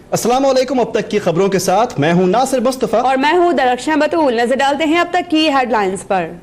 अस्सलाम वालेकुम। अब तक की खबरों के साथ मैं हूं नासिर मुस्तफा और मैं हूं दरख्शां बतूल। नजर डालते हैं अब तक की हेडलाइंस पर।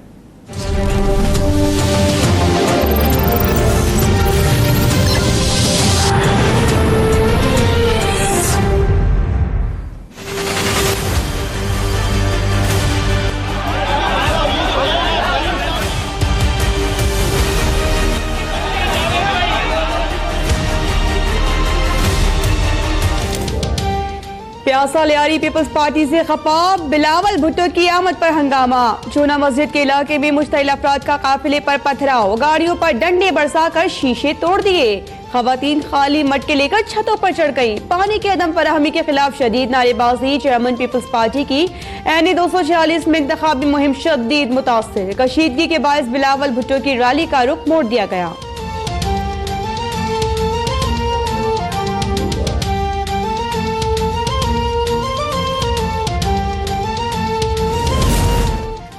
प्यासा लियारी पीपल्स पार्टी से खफा, बिलावल भुट्टो की आमद पर हंगामा। चूना मस्जिद के इलाके में मुश्तइल अफराद का काफिले पर पथराव, गाड़ियों पर डंडे बरसाकर शीशे तोड़ दिए। खवातीन खाली मटके लेकर छतों पर चढ़ गई। पानी की अदम फराहमी के खिलाफ शदीद नारेबाजी। चेयरमैन पीपल्स पार्टी की एन 246 में इंतखाबी मुहिम शदीद मुतासिर। कशीदगी के बायस बिलावल भुट्टो की रैली का रुख मोड़ दिया गया।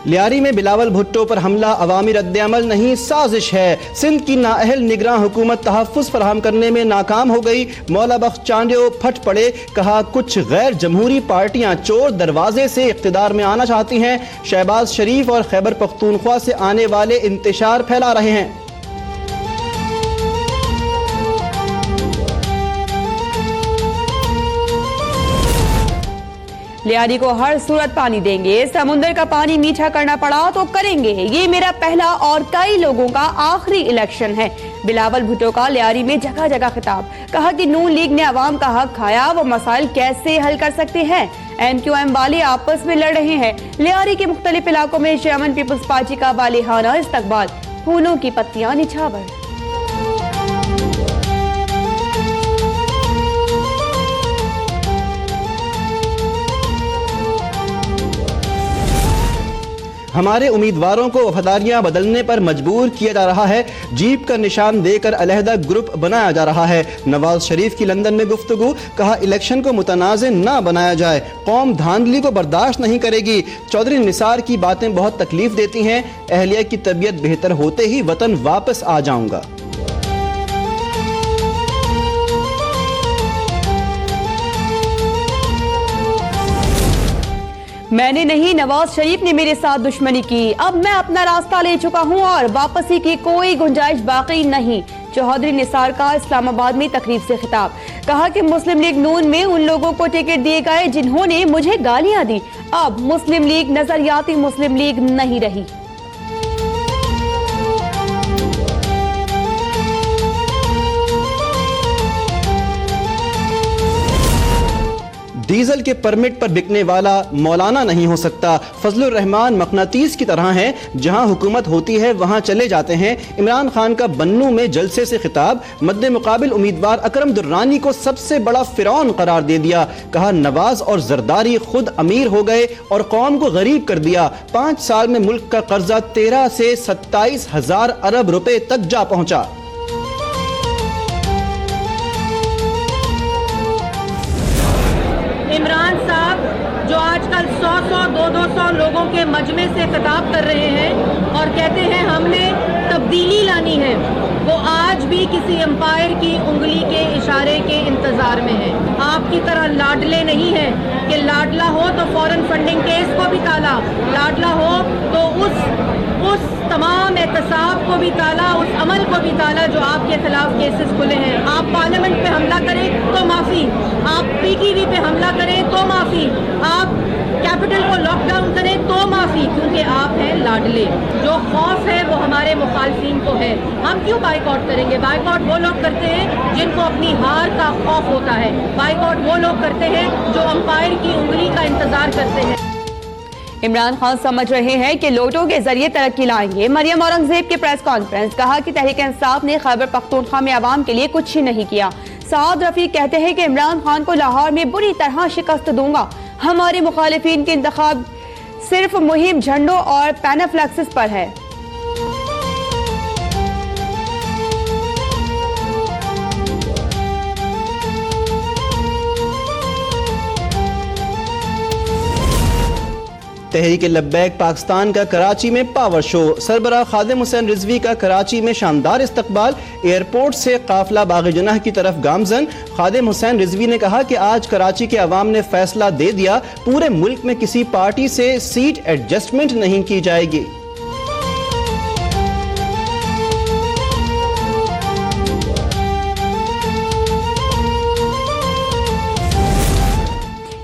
लियारी में बिलावल भुट्टो पर हमला अवामी रद्द-ए-अमल नहीं, साजिश है। सिंध की नाअहल निगरान हुकूमत तहफ़्फ़ुज़ फराहम करने में नाकाम हो गई। मौला बख्श चांडियो फट पड़े, कहा कुछ गैर जमहूरी पार्टियां चोर दरवाजे से इक़्तिदार में आना चाहती हैं। शहबाज शरीफ और खैबर पख्तूनख्वा से आने वाले इंतशार फैला रहे हैं। लियारी को हर सूरत पानी देंगे, समुंदर का पानी मीठा करना पड़ा तो करेंगे। ये मेरा पहला और कई लोगों का आखिरी इलेक्शन है। बिलावल भुट्टो का लियारी में जगह जगह खिताब, कहा कि नून लीग ने अवाम का हक खाया, वो मसाइल कैसे हल कर सकते हैं। NQM वाले आपस में लड़ रहे हैं। लियारी के मुख्तलिफ इलाकों में चेयरमैन पीपल्स पार्टी का वालिहाना इस्तकबाल, फूलों की पत्तियां निछावर। हमारे उम्मीदवारों को वफादारियां बदलने पर मजबूर किया जा रहा है। जीप का निशान देकर अलहदा ग्रुप बनाया जा रहा है। नवाज शरीफ की लंदन में गुफ्तगू, कहा इलेक्शन को मुतनाज़ ना बनाया जाए, कौम धांधली को बर्दाश्त नहीं करेगी। चौधरी निसार की बातें बहुत तकलीफ देती हैं, अहलिया की तबीयत बेहतर होते ही वतन वापस आ जाऊंगा। मैंने नहीं, नवाज शरीफ ने मेरे साथ दुश्मनी की, अब मैं अपना रास्ता ले चुका हूं और वापसी की कोई गुंजाइश बाकी नहीं। चौधरी निसार का इस्लामाबाद में तकरीब से खिताब, कहा कि मुस्लिम लीग नून में उन लोगों को टिकट दिए गए जिन्होंने मुझे गालियां दी। अब मुस्लिम लीग नजरियाती मुस्लिम लीग नहीं रही। डीजल के परमिट पर बिकने वाला मौलाना नहीं हो सकता। फजलुर रहमान मकनातीस की तरह हैं, जहां हुकूमत होती है वहां चले जाते हैं। इमरान खान का बन्नू में जलसे से खिताब, मद्दे मुकाबिल उम्मीदवार अकरम दुर्रानी को सबसे बड़ा फिरौन करार दे दिया। कहा नवाज और जरदारी खुद अमीर हो गए और कौम को गरीब कर दिया। 5 साल में मुल्क का कर्जा 13 से 27,000 अरब रुपए तक जा पहुंचा। इमरान साहब जो आजकल 100-100, 200-200 लोगों के मजमे से खिताब कर रहे हैं और कहते हैं हमने तब्दीली लानी है, वो आज भी किसी एम्पायर की उंगली के इशारे के इंतजार में है। आपकी तरह लाडले नहीं है कि लाडला हो तो फॉरेन फंडिंग केस को भी ताला, लाडला हो तो उस तमाम एहतसाब को भी ताला, उस अमल को भी ताला जो आपके खिलाफ केसेस खुले हैं। आप पार्लियामेंट पे हमला करें तो माफी, आप PTV पे हमला करें तो माफी, आप कैपिटल को लॉकडाउन करें तो माफी, क्योंकि आप हैं लाडले। जो खौफ है वो हमारे मुखालफिन को है। हम क्यों बाइकआउट करेंगे? बाइकआउट वो लोग करते हैं जिनको अपनी हार का खौफ होता है। बाइकआउट वो लोग करते हैं जो अंपायर की उंगली का इंतजार करते हैं। इमरान खान समझ रहे हैं कि लोटों के जरिए तरक्की लाएंगे। मरियम औरंगजेब की प्रेस कॉन्फ्रेंस, कहा कि तहरीक इंसाफ ने खैबर पख्तूनख्वा में आवाम के लिए कुछ ही नहीं किया। साद रफीक कहते हैं कि इमरान खान को लाहौर में बुरी तरह शिकस्त दूंगा। हमारे मुखालिफिन के इंतखाब सिर्फ मुहिम झंडों और पैनाफ्लेक्सिस पर है। तहरीक लब्बैक पाकिस्तान का कराची में पावर शो, सरबराह खादिम हुसैन रिजवी का कराची में शानदार इस्तकबाल, एयरपोर्ट से काफिला बाग़ जनाह की तरफ गामजन। खादिम हुसैन रिजवी ने कहा कि आज कराची के अवाम ने फैसला दे दिया, पूरे मुल्क में किसी पार्टी से सीट एडजस्टमेंट नहीं की जाएगी।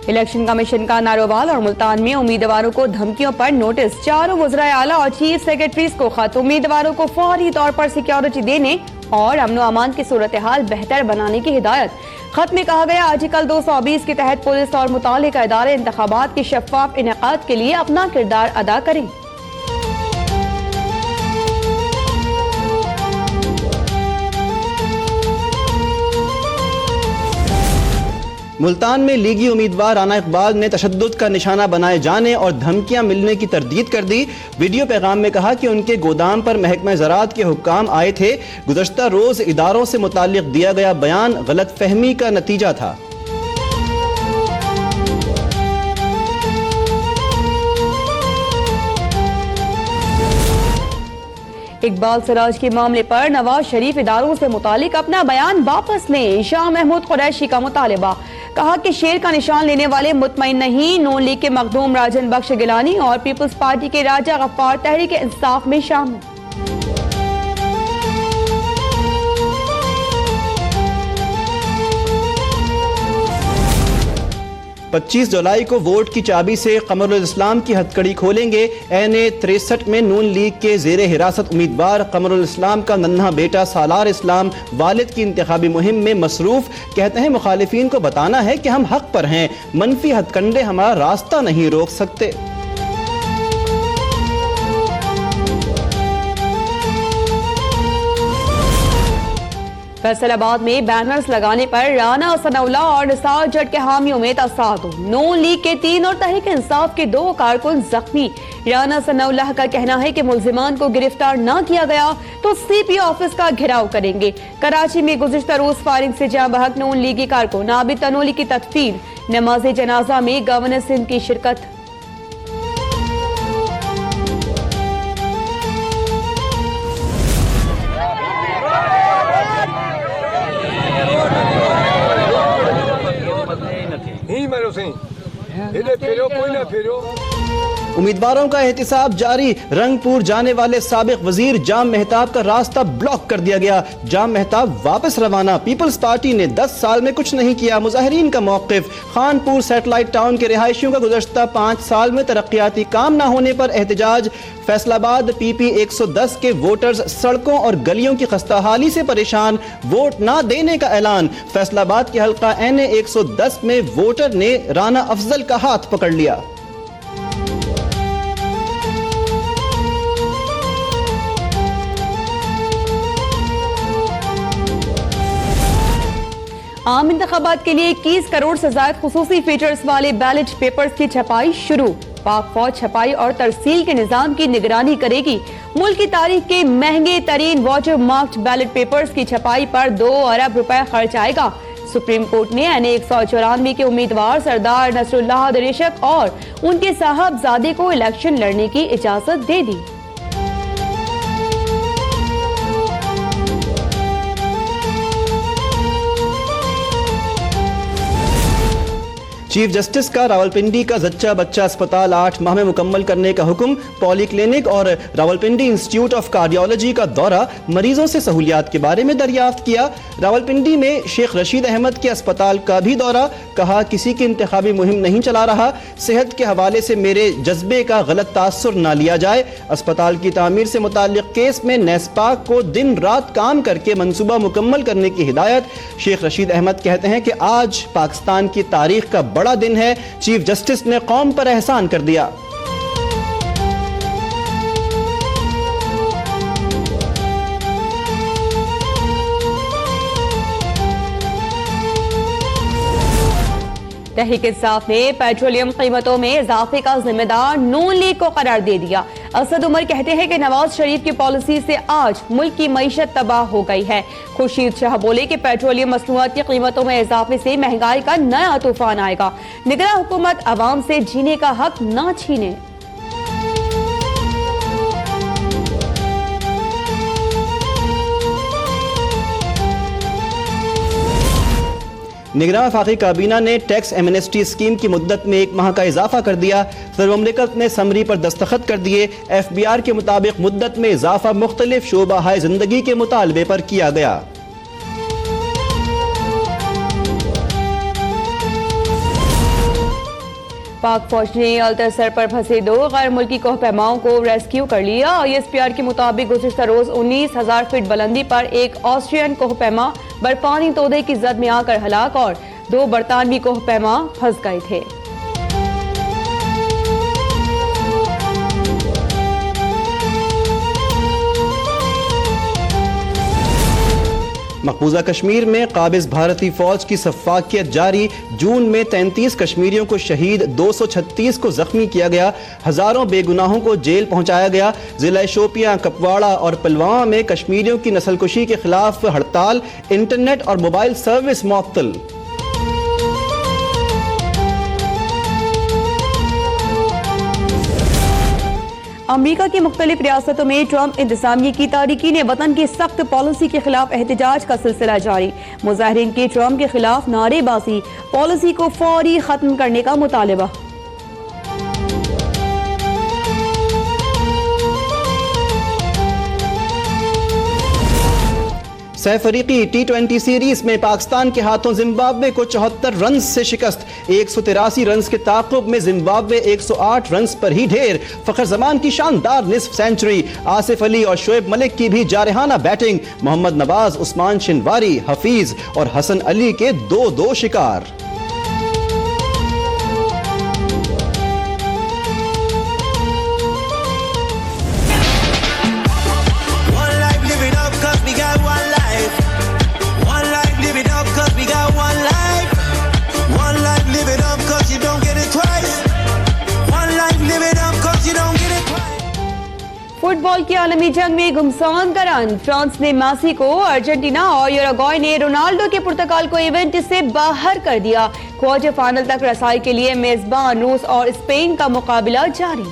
इलेक्शन कमीशन का नारोवाल और मुल्तान में उम्मीदवारों को धमकियों पर नोटिस, चारों वज़राए आला और चीफ सेक्रेटरीज को खत, उम्मीदवारों को फौरी तौर पर सिक्योरिटी देने और अमन व अमान की सूरत हाल बेहतर बनाने की हिदायत। खत में कहा गया, आर्टिकल 220 के तहत पुलिस और मुतालिका इदारे इंतखाबात के शफाफ इनेकाद के लिए अपना किरदार अदा करें। मुल्तान में लीगी उम्मीदवार राना इकबाल ने तशद्दुद का निशाना बनाए जाने और धमकियां मिलने की तरदीद कर दी। वीडियो पैगाम में कहा कि उनके गोदाम पर महकमा ज़राअत के हुक्काम आए थे। गुज़श्ता रोज इदारों से मुताल्लिक दिया गया बयान गलत फहमी का नतीजा था। इकबाल सिराज के मामले पर नवाज शरीफ इदारों से मुतालिक अपना बयान वापस लें, शाह महमूद कुरैशी का मुतालबा। कहा कि शेर का निशान लेने वाले मुतमईन नहीं, नून लीग के मखदूम राजन बख्श गिलानी और पीपल्स पार्टी के राजा गफ्फार तहरीक इंसाफ में शामिल। 25 जुलाई को वोट की चाबी से कमरुल इस्लाम की हथकड़ी खोलेंगे। NA 63 में नून लीग के जेरे हिरासत उम्मीदवार कमरुल इस्लाम का नन्हा बेटा सालार इस्लाम वालिद की इंतखाबी मुहिम में मसरूफ। कहते हैं मुखालिफिन को बताना है कि हम हक पर हैं, मनफी हथकंडे हमारा रास्ता नहीं रोक सकते। फैसलाबाद में बैनर्स लगाने पर राना सनाउल्लाह और निसार जट के हामियों में तसादुम, नून लीग के 3 और तहरीक इंसाफ के 2 कारकुन जख्मी। राना सनाउल्लाह का कहना है कि मुल्जिमान को गिरफ्तार न किया गया तो CP ऑफिस का घेराव करेंगे। कराची में गुज़िश्ता रोज फायरिंग से जाँ बहक नून लीगी कारकुन आबिद तनोली की तदफीन, नमाज जनाजा में गवर्नर सिंध की शिरकत। उम्मीदवारों का एहतिसाब जारी, रंगपुर जाने वाले साबिक वजीर जाम मेहताब का रास्ता ब्लॉक कर दिया गया। जाम मेहताब वापस रवाना। पीपल्स पार्टी ने 10 साल में कुछ नहीं किया, मुजाहिरीन का मौक़िफ। खानपुर सैटेलाइट टाउन के रिहायशियों का गुज़श्ता 5 साल में तरक्याती काम न होने पर एहतजाज। फैसलाबाद PP 110 के वोटर्स सड़कों और गलियों की खस्ताहाली से परेशान, वोट न देने का ऐलान। फैसलाबाद के हल्का NA 110 में वोटर ने राना अफजल का हाथ पकड़ लिया। आम इंतखाबात के लिए 21 करोड़ से ज्यादा खुसूसी फीचर्स वाले बैलेट पेपर्स की छपाई शुरू। पाक फौज छपाई और तरसील के निजाम की निगरानी करेगी। मुल्क की तारीख के महंगे तरीन वाटर मार्क्ड बैलेट पेपर्स की छपाई पर 2 अरब रुपए खर्च आएगा। सुप्रीम कोर्ट ने NA 194 के उम्मीदवार सरदार नसरुल्लाह दरेशक और उनके साहबजादे को इलेक्शन लड़ने की इजाजत दे दी। चीफ जस्टिस का रावलपिंडी का जच्चा बच्चा अस्पताल 8 माह में मुकम्मल करने का हुक्म। पॉलीक्लिनिक और रावलपिंडी इंस्टीट्यूट ऑफ कार्डियोलॉजी का दौरा, मरीजों से सहूलियात के बारे में दरियाफ्त किया। रावलपिंडी में शेख रशीद अहमद के अस्पताल का भी दौरा, कहा किसी की इंतखाबी मुहिम नहीं चला रहा, सेहत के हवाले से मेरे जज्बे का गलत तासुर ना लिया जाए। अस्पताल की तामीर से मुताल्लिक केस में नेस्पाक को दिन रात काम करके मंसूबा मुकम्मल करने की हिदायत। शेख रशीद अहमद कहते हैं कि आज पाकिस्तान की तारीख का बड़ा दिन है, चीफ जस्टिस ने कौम पर एहसान कर दिया। तहरीक इंसाफ ने पेट्रोलियम कीमतों में इजाफे का जिम्मेदार नून लीग को करार दे दिया। असद उमर कहते हैं कि नवाज शरीफ की पॉलिसी से आज मुल्क की मईशत तबाह हो गई है। खुर्शीद शाह बोले कि पेट्रोलियम मसनूआत की कीमतों में इजाफे से महंगाई का नया तूफान आएगा। निगरान हुकूमत अवाम से जीने का हक न छीने। निगरान वफाकी काबीना ने टैक्स एमनेस्टी स्कीम की मुद्दत में 1 माह का इजाफा कर दिया। सदर मुमलिकत ने समरी पर दस्तखत कर दिए। FBR के मुताबिक मुद्दत में इजाफा मुख्तलिफ शोबा जिंदगी के मुतालबे पर किया गया। पाक फौज ने अल्तसर पर फंसे 2 गैर मुल्की कोहपैमाओं को रेस्क्यू कर लिया। ISPR के मुताबिक गुज़िश्ता रोज 19,000 फीट बुलंदी पर एक ऑस्ट्रियन कोहपैमा बर्फानी तोदे की जद में आकर हलाक और 2 बरतानवी कोहपैमा फंस गए थे। मकबूजा कश्मीर में काबिज भारतीय फौज की सफाकियत जारी। जून में 33 कश्मीरियों को शहीद, 236 को जख्मी किया गया, हजारों बेगुनाहों को जेल पहुंचाया गया। जिला शोपियां, कपवाड़ा और पुलवामा में कश्मीरियों की नस्लकुशी के खिलाफ हड़ताल, इंटरनेट और मोबाइल सर्विस मुअत्तल। अमरीका की मुख्तलिफ रियासतों में ट्रंप इंतजामिया की तारीकीन वतन की सख्त पॉलिसी के खिलाफ एहतजाज का सिलसिला जारी। मुजाहिरीन के ट्रंप के खिलाफ नारेबाजी, पॉलिसी को फौरी खत्म करने का मुतालबा। सहफरीकी T20 सीरीज में पाकिस्तान के हाथों जिम्बाब्वे को 74 रन से शिकस्त। 183 रन के ताक़ुब में जिम्बाब्वे 108 रन पर ही ढेर। फखर जमान की शानदार निस्फ सेंचुरी। आसिफ अली और शोएब मलिक की भी जारहाना बैटिंग। मोहम्मद नवाज, उस्मान शिनवारी, हफीज और हसन अली के 2-2 शिकार। फुटबॉल की आलमी जंग में गुमसान का रन। फ्रांस ने मेसी को, अर्जेंटीना और यूरुग्वे ने रोनाल्डो के पुर्तगाल को इवेंट से बाहर कर दिया। क्वार्टर फाइनल तक रसाई के लिए मेजबान रूस और स्पेन का मुकाबला जारी।